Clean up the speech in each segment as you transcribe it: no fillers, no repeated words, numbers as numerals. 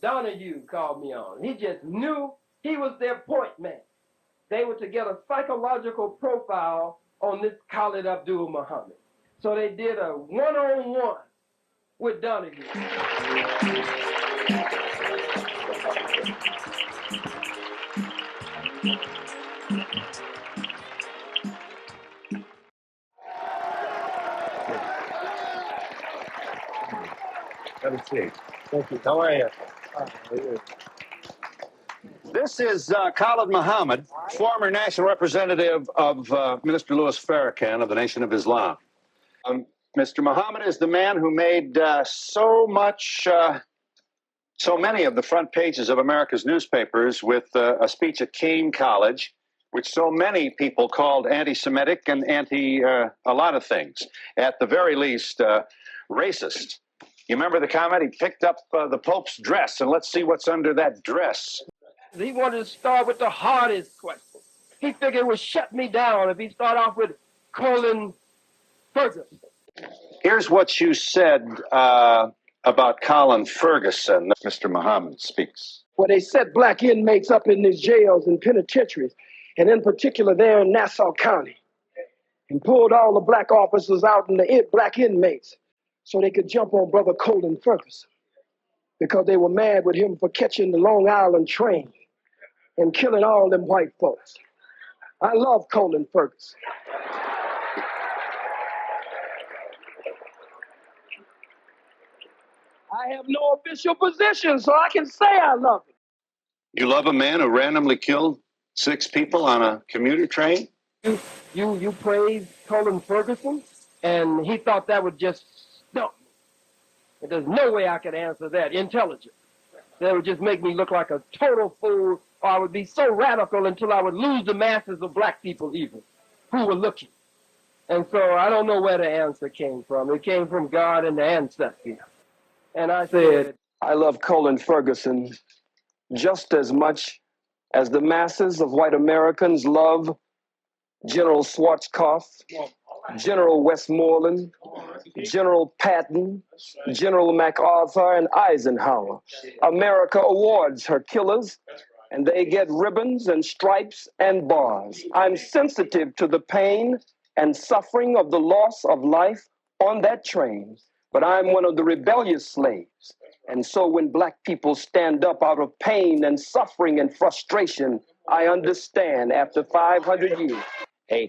Donahue called me on. He just knew he was their point man. They were to get a psychological profile on this Khallid Abdul Muhammad. So they did a one-on-one with Donahue. Have a seat. Thank you. How are you? This is Khalid Muhammad, former national representative of Minister Louis Farrakhan of the Nation of Islam. Mr. Muhammad is the man who made so many of the front pages of America's newspapers with a speech at Kean College, which so many people called anti-Semitic and a lot of things. At the very least, racist. You remember the comment? He picked up the Pope's dress, and let's see what's under that dress. He wanted to start with the hardest question. He figured it would shut me down if he started off with Colin Ferguson. Here's what you said about Colin Ferguson. Mr. Muhammad speaks. Well, they set black inmates up in these jails and penitentiaries, and in particular there in Nassau County, and pulled all the black officers out and the black inmates so they could jump on Brother Colin Ferguson because they were mad with him for catching the Long Island train and killing all them white folks. I love Colin Ferguson. I have no official position, so I can say I love him. You love a man who randomly killed 6 people on a commuter train? You praised Colin Ferguson, and he thought that would just stump me. And there's no way I could answer that intelligent. That would just make me look like a total fool, or I would be so radical until I would lose the masses of black people even, who were looking. And so I don't know where the answer came from. It came from God and the ancestors. And I said, I love Colin Ferguson just as much as the masses of white Americans love General Schwarzkopf, General Westmoreland, General Patton, General MacArthur, and Eisenhower. America awards her killers, and they get ribbons and stripes and bars. I'm sensitive to the pain and suffering of the loss of life on that train, but I'm one of the rebellious slaves. And so when black people stand up out of pain and suffering and frustration, I understand after 500 years. A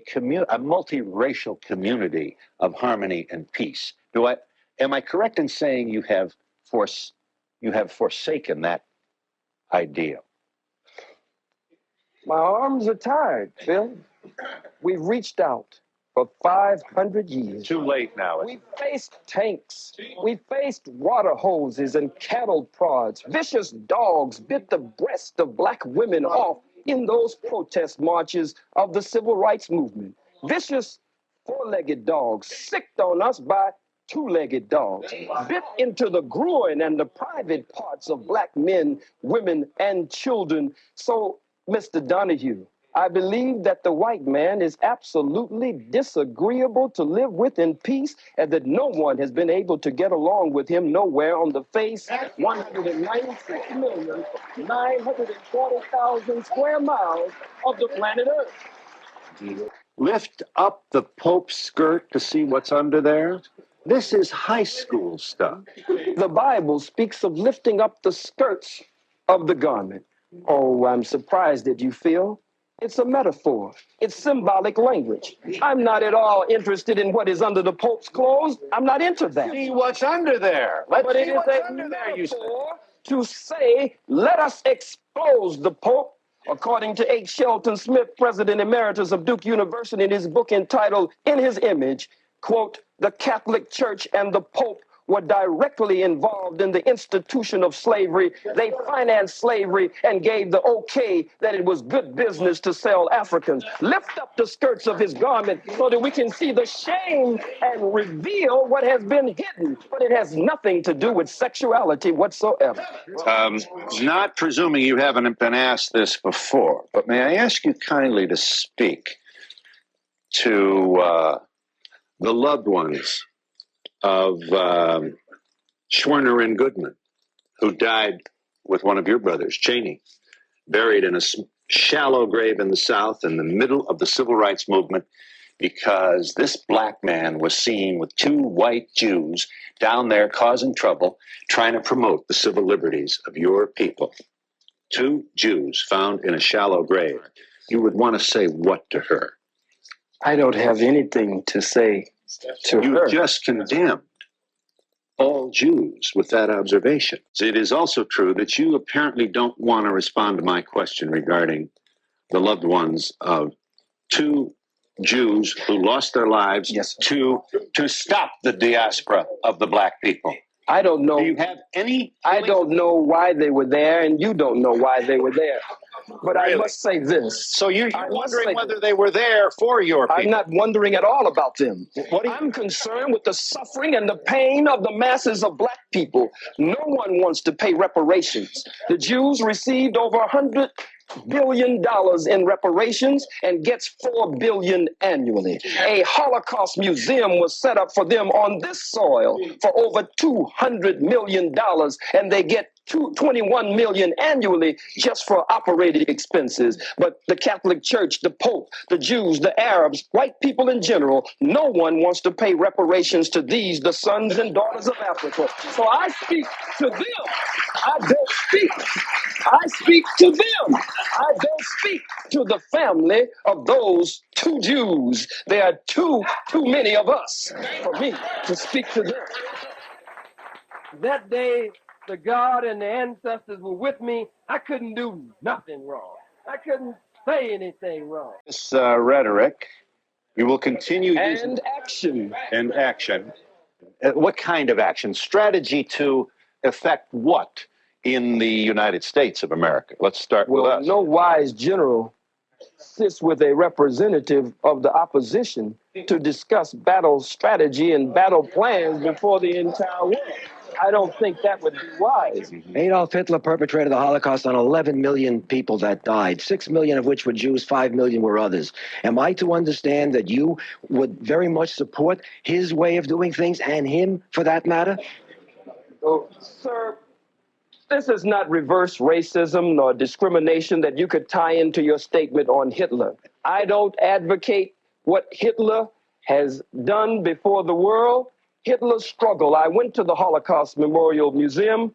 multiracial community of harmony and peace. Am I correct in saying you have forsaken that ideal? My arms are tired, Phil. We've reached out for 500 years. Too late now. We faced tanks. We faced water hoses and cattle prods. Vicious dogs bit the breast of black women off in those protest marches of the civil rights movement. Vicious four-legged dogs sicked on us by two-legged dogs, bit into the groin and the private parts of black men, women, and children. So, Mr. Donahue, I believe that the white man is absolutely disagreeable to live with in peace, and that no one has been able to get along with him nowhere on the face 196,940,000 square miles of the planet Earth. Lift up the Pope's skirt to see what's under there. This is high school stuff. The Bible speaks of lifting up the skirts of the garment. Oh, I'm surprised at you, Phil. It's a metaphor. It's symbolic language. I'm not at all interested in what is under the Pope's clothes. I'm not into that. See what's under there. Let's but see it is what's a under there, you metaphor to say, let us expose the Pope. According to H. Shelton Smith, President Emeritus of Duke University, in his book entitled In His Image, quote, the Catholic Church and the Pope were directly involved in the institution of slavery. They financed slavery and gave the okay that it was good business to sell Africans. Lift up the skirts of his garment so that we can see the shame and reveal what has been hidden. But it has nothing to do with sexuality whatsoever. Not presuming you haven't been asked this before, but may I ask you kindly to speak to the loved ones of Schwerner and Goodman, who died with one of your brothers, Cheney, buried in a shallow grave in the South in the middle of the civil rights movement because this black man was seen with two white Jews down there causing trouble, trying to promote the civil liberties of your people. Two Jews found in a shallow grave. You would want to say what to her? I don't have anything to say to her. You just condemned all Jews with that observation. It is also true that you apparently don't want to respond to my question regarding the loved ones of two Jews who lost their lives to stop the diaspora of the black people. I don't know. Do you have any? I don't know why they were there, and you don't know why they were there. But really? I must say this. So you're wondering whether they were there for your people? I'm not wondering at all about them. I'm concerned with the suffering and the pain of the masses of black people. No one wants to pay reparations. The Jews received over $100 billion in reparations and gets $4 billion annually. A Holocaust museum was set up for them on this soil for over $200 million, and they get $21 million annually just for operating expenses. But the Catholic Church, the Pope, the Jews, the Arabs, white people in general, no one wants to pay reparations to these, the sons and daughters of Africa. So I speak to them. I don't speak. I speak to them. I don't speak to the family of those two Jews. There are too many of us for me to speak to them. That day, the God and the ancestors were with me. I couldn't do nothing wrong. I couldn't say anything wrong. This rhetoric, you will continue and action. And action. What kind of action? Strategy to effect what in the United States of America? Let's start with us. No wise general sits with a representative of the opposition to discuss battle strategy and battle plans before the entire world. I don't think that would be wise. Adolf Hitler perpetrated the Holocaust on 11 million people that died, 6 million of which were Jews, 5 million were others. Am I to understand that you would very much support his way of doing things and him for that matter? Oh, sir, this is not reverse racism nor discrimination that you could tie into your statement on Hitler. I don't advocate what Hitler has done before the world. Hitler's struggle. I went to the Holocaust Memorial Museum,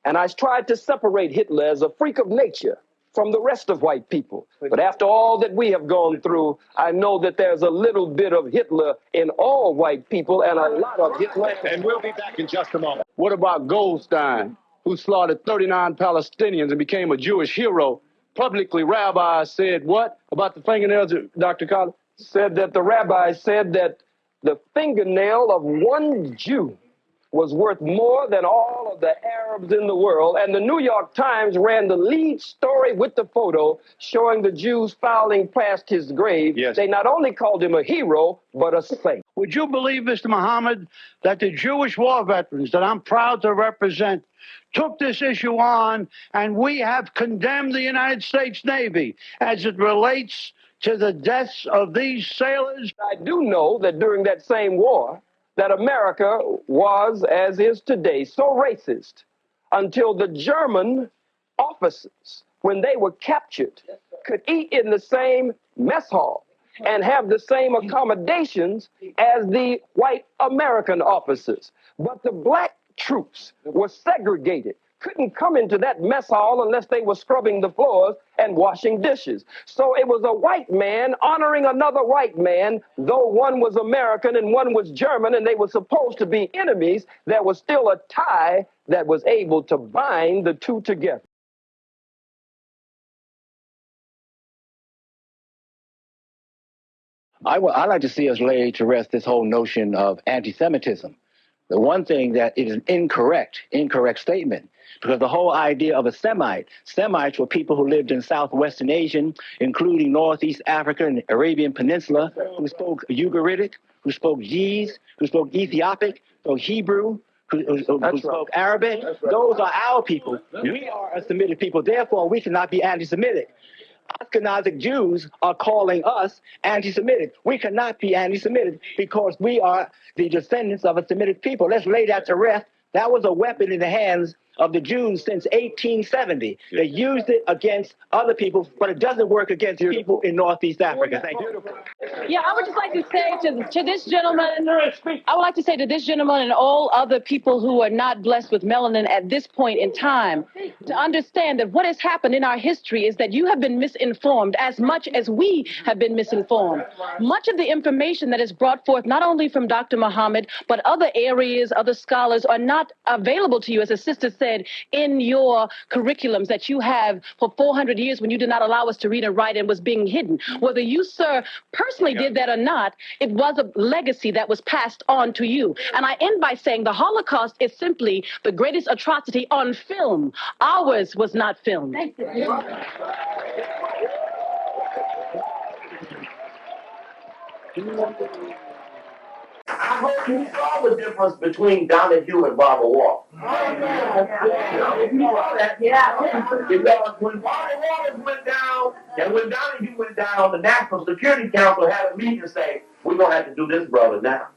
and I tried to separate Hitler as a freak of nature from the rest of white people. But after all that we have gone through, I know that there's a little bit of Hitler in all white people and a lot of Hitler. And we'll be back in just a moment. What about Goldstein, who slaughtered 39 Palestinians and became a Jewish hero? Publicly, rabbis said what about the fingernails, Dr. Collins? Said that the rabbi said that the fingernail of one Jew was worth more than all of the Arabs in the world. And the New York Times ran the lead story with the photo showing the Jews filing past his grave. Yes. They not only called him a hero, but a saint. Would you believe, Mr. Muhammad, that the Jewish war veterans that I'm proud to represent took this issue on, and we have condemned the United States Navy as it relates to the deaths of these sailors? I do know that during that same war, that America was, as is today, so racist until the German officers, when they were captured, could eat in the same mess hall and have the same accommodations as the white American officers. But the black troops were segregated, couldn't come into that mess hall unless they were scrubbing the floors and washing dishes. So it was a white man honoring another white man, though one was American and one was German, and they were supposed to be enemies. There was still a tie that was able to bind the two together. I'd like to see us lay to rest this whole notion of anti-Semitism. The one thing that is an incorrect statement, because the whole idea of a Semites were people who lived in southwestern Asia, including Northeast Africa and the Arabian Peninsula, who spoke Ugaritic, who spoke Ge'ez, who spoke Ethiopic, spoke Hebrew, who spoke Arabic. Those are our people. We are a Semitic people. Therefore, we cannot be anti-Semitic. Ashkenazic Jews are calling us anti-Semitic. We cannot be anti-Semitic because we are the descendants of a Semitic people. Let's lay that to rest That was a weapon in the hands of the Jews since 1870. They used it against other people, but it doesn't work against people in Northeast Africa. Thank you. Yeah, I would just like to say to this gentleman, I would like to say to this gentleman and all other people who are not blessed with melanin at this point in time, to understand that what has happened in our history is that you have been misinformed as much as we have been misinformed. Much of the information that is brought forth, not only from Dr. Muhammad, but other areas, other scholars, are not available to you, as a sister said, in your curriculums that you have for 400 years when you did not allow us to read and write and was being hidden. Whether you, sir, personally did that or not, it was a legacy that was passed on to you. And I end by saying the Holocaust is simply the greatest atrocity on film. Ours was not filmed. Thank you. I hope you saw the difference between Donahue and Barbara Walters. Because when Barbara Walters went down and when Donahue went down, the National Security Council had a meeting and say, we're going to have to do this brother now.